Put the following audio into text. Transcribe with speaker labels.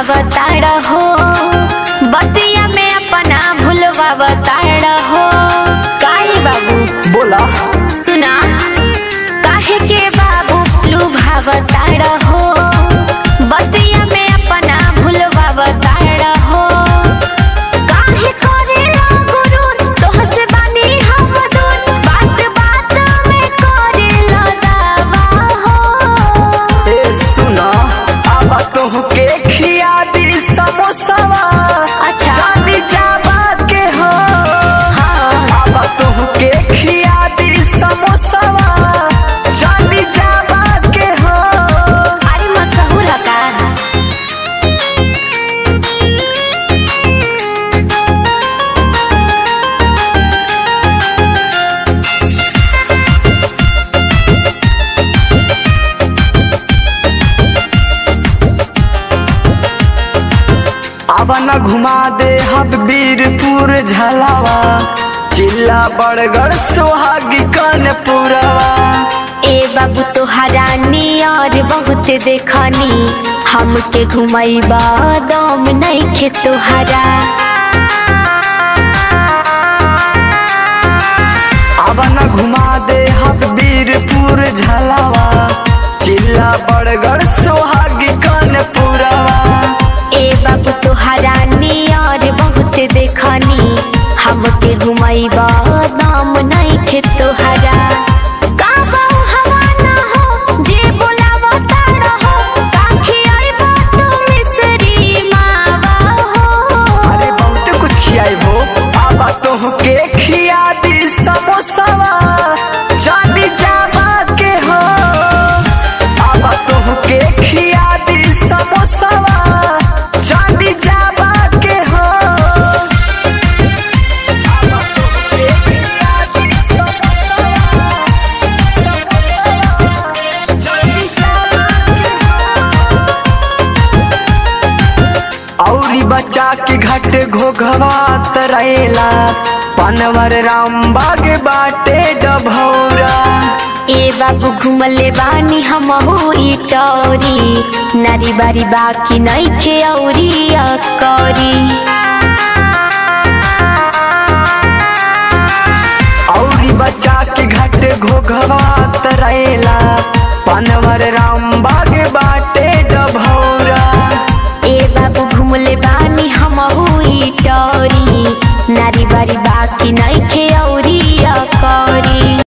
Speaker 1: बताड़ हो बतिया में अपना भूलवा बताड़ हो। काहे बाबू
Speaker 2: बोला
Speaker 1: सुना काहे के बाबू लुभा बताड़ हो बतिया में अपना भूलवा बताड़ हो। काहे करेला गुरूर तोह से बानी हम दूर बात बात में करेला दावा हो।
Speaker 2: ए सुना अब तोह के समोसावा
Speaker 1: अच्छा
Speaker 2: चांदी जावा के हो।
Speaker 1: हाँ
Speaker 2: अब तोह के खिया दी समोसावा चांदी जावा के हो।
Speaker 1: अरे मशहूर का
Speaker 2: अब न घुमा दे हब वीरपुर झलावा चिल्ला बड़गढ़ सोहागी कानपुरवा।
Speaker 1: ए बाबू तोहरा नियर बहुत देखनी हमके घुमैबा दम नइखे तोहरा।
Speaker 2: अब न घुमा दे हब वीरपुर झलावा चिल्ला बड़गढ़ सोहागी कानपुरवा।
Speaker 1: ए बाबू तोहरा नियर बहुत देखनी हमके घुमैबा दम नइखे तोहरा।
Speaker 2: के खिया दी समोसावा चांदी जावा के हो। अब तोह के खिया दी समोसावा चांदी जावा के हो। अब तोह के खिया दी समोसावा चांदी जावा के हो। औरी बच्चा के घट घोघवा तरेला पनवर रामबाग बाटे डभौरा।
Speaker 1: ए बाबू घुमले बानी हमहू इटौरी नारी बारी बाकी नइखे औरी अकौरी।
Speaker 2: औरी बच्चा के घट घोघवा तरेला पनवर रामबाग बाटे डभौरा।
Speaker 1: ए बाबू घुमले बानी हमहू इटौरी